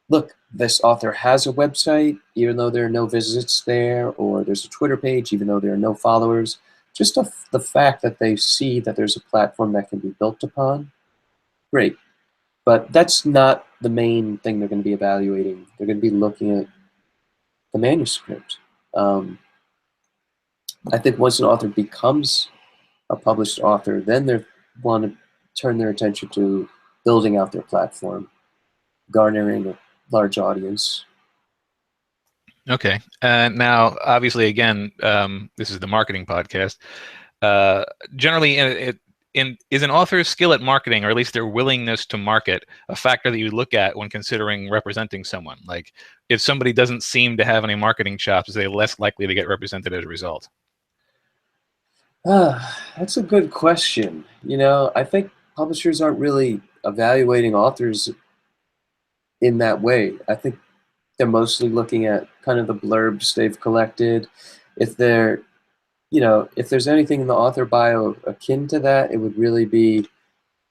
look, this author has a website, even though there are no visits there, or there's a Twitter page, even though there are no followers. Just the fact that they see that there's a platform that can be built upon, great. But that's not the main thing they're going to be evaluating. They're going to be looking at the manuscript. I think once an author becomes a published author, then they want to turn their attention to building out their platform, garnering a large audience. Okay. Now, obviously, again, this is the marketing podcast. Generally, is an author's skill at marketing, or at least their willingness to market, a factor that you look at when considering representing someone? Like, if somebody doesn't seem to have any marketing chops, is they less likely to get represented as a result? That's a good question. I think publishers aren't really evaluating authors in that way. I think they're mostly looking at kind of the blurbs they've collected. If if there's anything in the author bio akin to that, it would really be,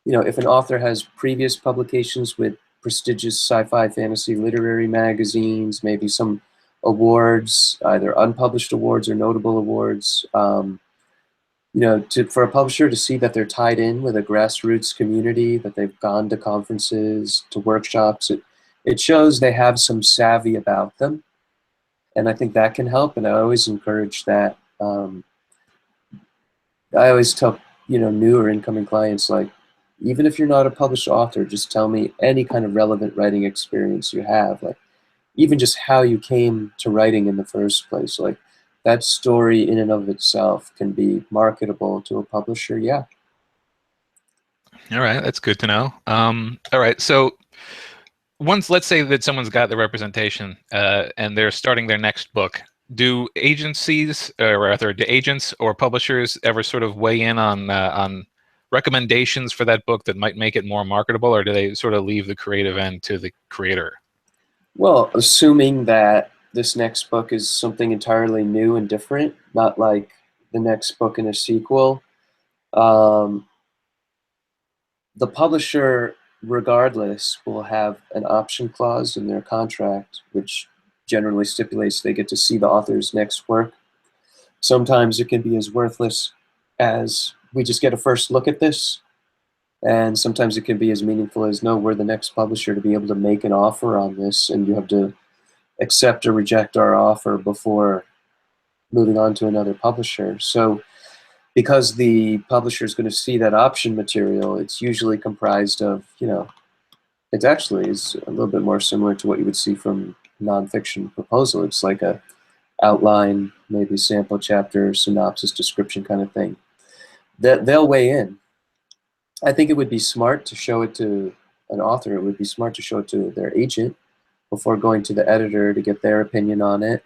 if an author has previous publications with prestigious sci-fi, fantasy, literary magazines, maybe some awards, either unpublished awards or notable awards. For a publisher to see that they're tied in with a grassroots community, that they've gone to conferences, to workshops, it shows they have some savvy about them. And I think that can help, and I always encourage that. I always tell new or incoming clients, like, even if you're not a published author, just tell me any kind of relevant writing experience you have, like even just how you came to writing in the first place. Like that story in and of itself can be marketable to a publisher. Yeah. All right, that's good to know. All right, so let's say that someone's got the representation and they're starting their next book. Do agencies, or rather, do agents or publishers ever sort of weigh in on recommendations for that book that might make it more marketable, or do they sort of leave the creative end to the creator? Well, assuming that this next book is something entirely new and different, not like the next book in a sequel, the publisher, regardless, will have an option clause in their contract, which generally stipulates they get to see the author's next work. Sometimes it can be as worthless as, we just get a first look at this, and sometimes it can be as meaningful as, no, we're the next publisher to be able to make an offer on this, and you have to accept or reject our offer before moving on to another publisher. So because the publisher is going to see that option material, it's usually comprised of, it actually is a little bit more similar to what you would see from nonfiction proposal. It's like a outline, maybe sample chapter, synopsis, description kind of thing. They'll weigh in. I think it would be smart to show it to an author. It would be smart to show it to their agent before going to the editor to get their opinion on it.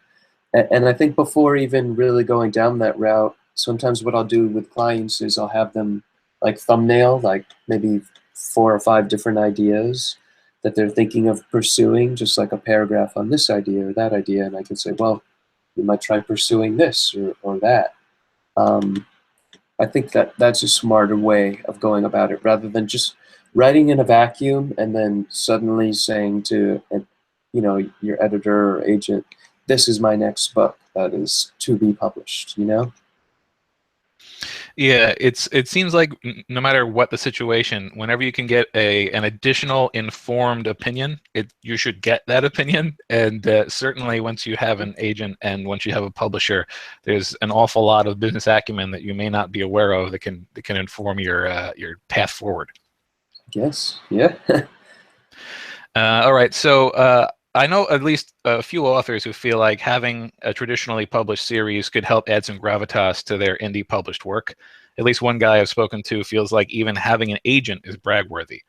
And I think before even really going down that route, sometimes what I'll do with clients is I'll have them like thumbnail, like maybe 4 or 5 different ideas that they're thinking of pursuing, just like a paragraph on this idea or that idea. And I can say, well, you might try pursuing this or that. I think that's a smarter way of going about it, rather than just writing in a vacuum and then suddenly saying to your editor or agent, this is my next book that is to be published, you know? Yeah, it seems like no matter what the situation, whenever you can get an additional informed opinion, you should get that opinion. And certainly once you have an agent and once you have a publisher, there's an awful lot of business acumen that you may not be aware of that can inform your path forward. Yes, yeah. All right, so I know at least a few authors who feel like having a traditionally published series could help add some gravitas to their indie published work. At least one guy I've spoken to feels like even having an agent is brag-worthy.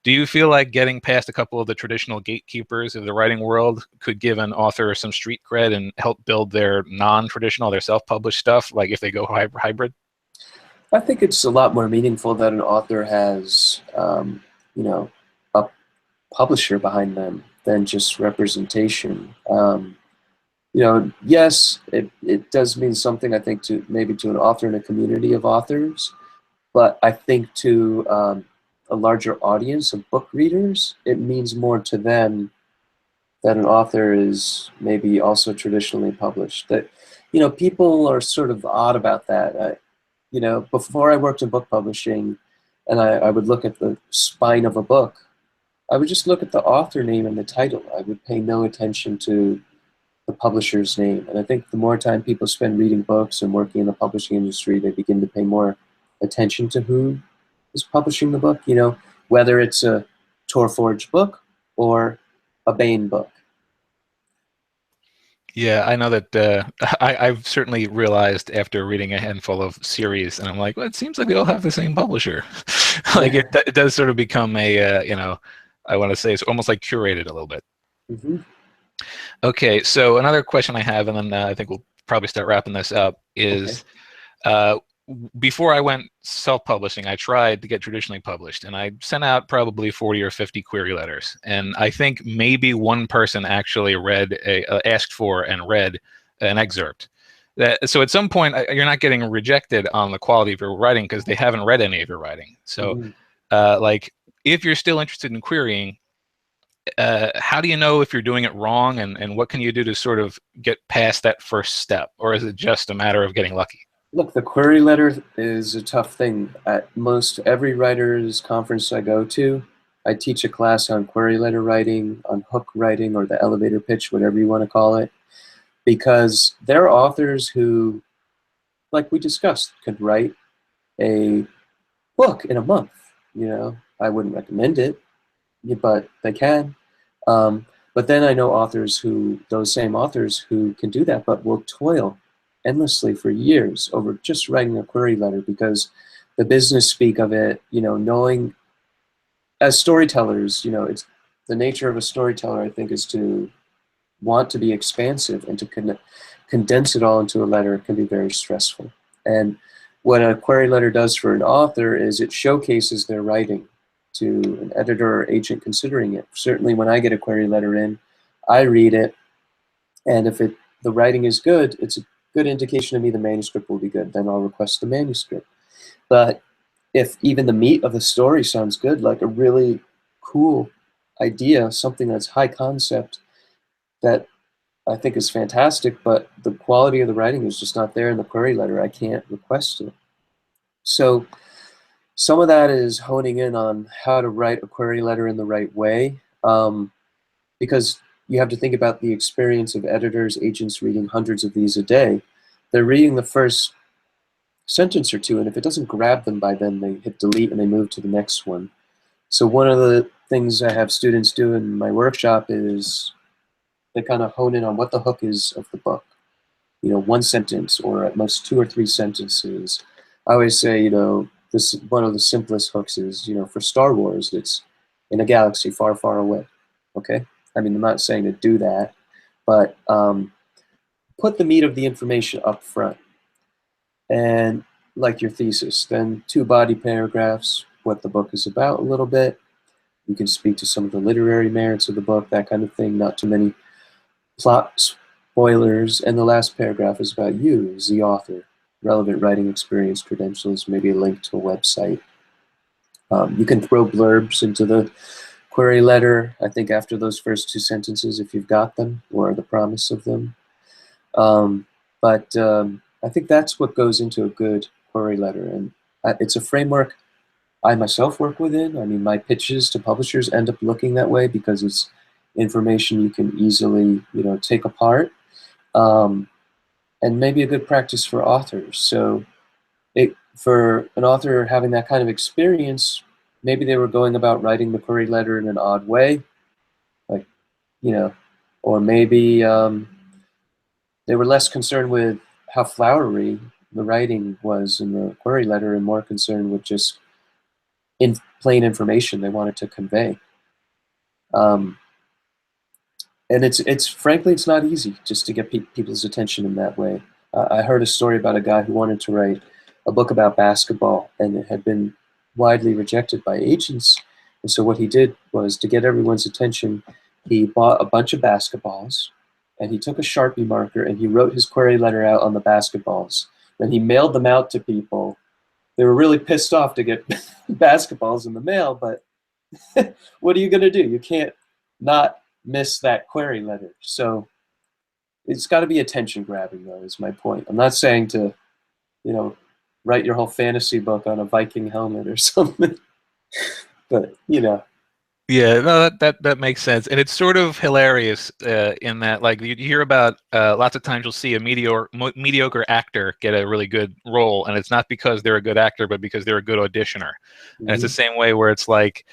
Do you feel like getting past a couple of the traditional gatekeepers of the writing world could give an author some street cred and help build their non-traditional, their self-published stuff, like if they go hybrid? I think it's a lot more meaningful that an author has, you know, a publisher behind them than just representation. You know, yes, it does mean something, I think, to maybe to an author in a community of authors, but I think to a larger audience of book readers, it means more to them that an author is maybe also traditionally published. That, you know, people are sort of odd about that. You know, before I worked in book publishing, and I would look at the spine of a book, I would just look at the author name and the title. I would pay no attention to the publisher's name. And I think the more time people spend reading books and working in the publishing industry, they begin to pay more attention to who is publishing the book, you know, whether it's a Torforge book or a Bain book. Yeah, I know that I've certainly realized after reading a handful of series, and I'm like, well, it seems like they all have the same publisher. Like it does sort of become a, you know, I want to say it's almost like curated a little bit. Mm-hmm. Okay, so another question I have, and then I think we'll probably start wrapping this up, is before I went self-publishing, I tried to get traditionally published, and I sent out probably 40 or 50 query letters. And I think maybe one person actually asked for and read an excerpt. So at some point, you're not getting rejected on the quality of your writing because they haven't read any of your writing. So like, if you're still interested in querying, how do you know if you're doing it wrong, and what can you do to sort of get past that first step? Or is it just a matter of getting lucky? Look, the query letter is a tough thing. At most every writer's conference I go to, I teach a class on query letter writing, on hook writing, or the elevator pitch, whatever you want to call it, because there are authors who, like we discussed, could write a book in a month. You know, I wouldn't recommend it, but they can. But then I know those same authors who can do that, but will toil endlessly for years over just writing a query letter because the business speak of it, you know, knowing as storytellers, you know, it's the nature of a storyteller, I think, is to want to be expansive and to condense it all into a letter can be very stressful. And what a query letter does for an author is it showcases their writing to an editor or agent considering it. Certainly when I get a query letter in, I read it, and if the writing is good, it's a good indication to me the manuscript will be good. Then I'll request the manuscript. But if even the meat of the story sounds good, like a really cool idea, something that's high concept that I think is fantastic, but the quality of the writing is just not there in the query letter, I can't request it. So some of that is honing in on how to write a query letter in the right way, because you have to think about the experience of editors, agents reading hundreds of these a day. They're reading the first sentence or two, and if it doesn't grab them by then, they hit delete and they move to the next one. So one of the things I have students do in my workshop is they kind of hone in on what the hook is of the book. You know, one sentence or at most 2 or 3 sentences. I always say, you know, this one of the simplest hooks is, you know, for Star Wars, it's in a galaxy far, far away. Okay? I mean, I'm not saying to do that, but put the meat of the information up front. And like your thesis, then 2 body paragraphs, what the book is about a little bit. You can speak to some of the literary merits of the book, that kind of thing, not too many plot spoilers. And the last paragraph is about you as the author, relevant writing experience, credentials, maybe a link to a website. You can throw blurbs into the query letter, I think after those first 2 sentences, if you've got them, or the promise of them. But I think that's what goes into a good query letter, and it's a framework I myself work within. I mean, my pitches to publishers end up looking that way because it's information you can easily, take apart, um, and maybe a good practice for authors. So, for an author having that kind of experience, maybe they were going about writing the query letter in an odd way, like, you know, or maybe they were less concerned with how flowery the writing was in the query letter and more concerned with just plain information they wanted to convey. Um, and it's frankly, it's not easy just to get people's attention in that way. I heard a story about a guy who wanted to write a book about basketball, and it had been widely rejected by agents. And so what he did was, to get everyone's attention, he bought a bunch of basketballs, and he took a Sharpie marker and he wrote his query letter out on the basketballs. Then he mailed them out to people. They were really pissed off to get basketballs in the mail, but what are you going to do? You can't not miss that query letter. So it's got to be attention grabbing, though, is my point. I'm not saying to, you know, write your whole fantasy book on a Viking helmet or something, but Yeah, no, that makes sense, and it's sort of hilarious in that, like, you hear about lots of times you'll see a mediocre actor get a really good role, and it's not because they're a good actor, but because they're a good auditioner. And it's the same way where it's like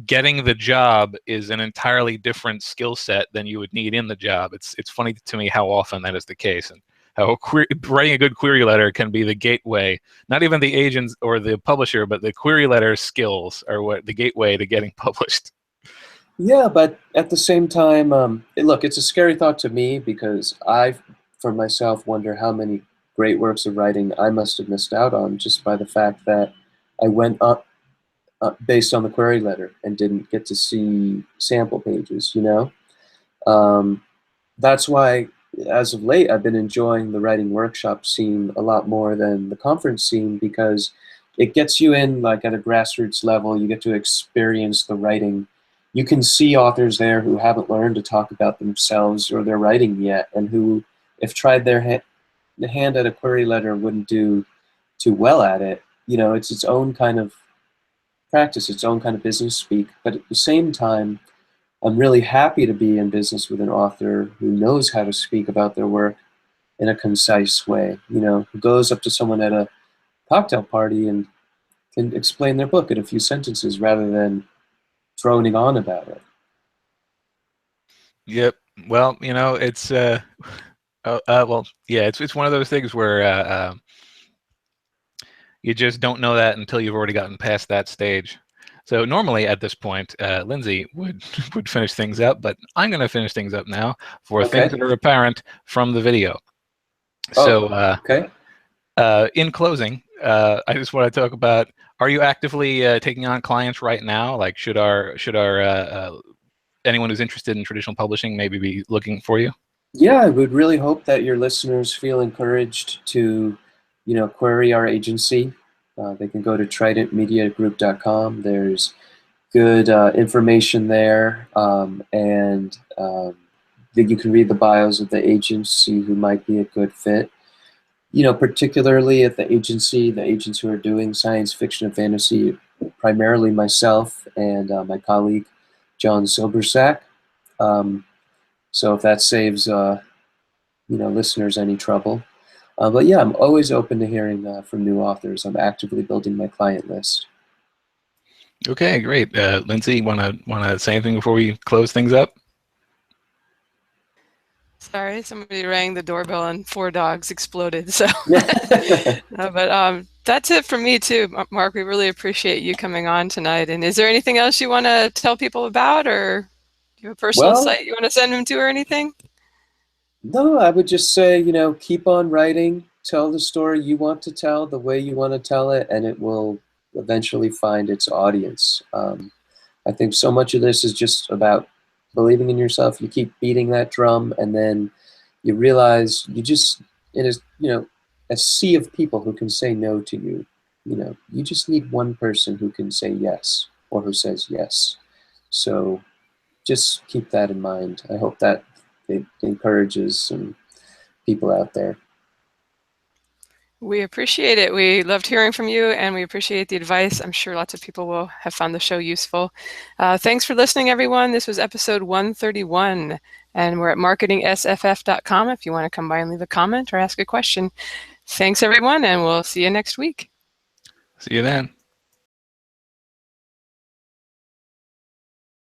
getting the job is an entirely different skill set than you would need in the job. It's funny to me how often that is the case, and how writing a good query letter can be the gateway. Not even the agents or the publisher, but the query letter skills are what the gateway to getting published. Yeah, but at the same time, look, it's a scary thought to me because I, for myself, wonder how many great works of writing I must have missed out on just by the fact that I went up based on the query letter and didn't get to see sample pages, That's why, as of late, I've been enjoying the writing workshop scene a lot more than the conference scene because it gets you in like at a grassroots level. You get to experience the writing. You can see authors there who haven't learned to talk about themselves or their writing yet, and who, if tried their hand at a query letter, wouldn't do too well at it. It's its own kind of practice, its own kind of business speak. But at the same time, I'm really happy to be in business with an author who knows how to speak about their work in a concise way, who goes up to someone at a cocktail party and can explain their book in a few sentences rather than droning on about it. Yep. Well, it's well, yeah, it's one of those things where you just don't know that until you've already gotten past that stage. So normally at this point, Lindsay would finish things up, but I'm going to finish things up now for things that are apparent from the video. So, okay. In closing, I just want to talk about: are you actively taking on clients right now? Like, should our anyone who's interested in traditional publishing maybe be looking for you? Yeah, I would really hope that your listeners feel encouraged to, query our agency. They can go to tridentmediagroup.com. There's good information there, and you can read the bios of the agents, see who might be a good fit. Particularly at the agency, the agents who are doing science fiction and fantasy, primarily myself and my colleague, John Silbersack. So if that saves listeners any trouble. But yeah, I'm always open to hearing from new authors. I'm actively building my client list. Okay, great. Lindsay, wanna say anything before we close things up? Sorry, somebody rang the doorbell and 4 dogs exploded. So, but that's it for me too, Mark. We really appreciate you coming on tonight. And is there anything else you want to tell people about, or do you have a personal site you want to send them to, or anything? No, I would just say, keep on writing, tell the story you want to tell the way you want to tell it, and it will eventually find its audience. I think so much of this is just about believing in yourself. You keep beating that drum, and then you realize you just, it is, a sea of people who can say no to you. You just need one person who can say yes, or who says yes. So just keep that in mind. I hope that it encourages some people out there. We appreciate it. We loved hearing from you, and we appreciate the advice. I'm sure lots of people will have found the show useful. Thanks for listening, everyone. This was episode 131, and we're at marketingsff.com if you want to come by and leave a comment or ask a question. Thanks, everyone, and we'll see you next week. See you then.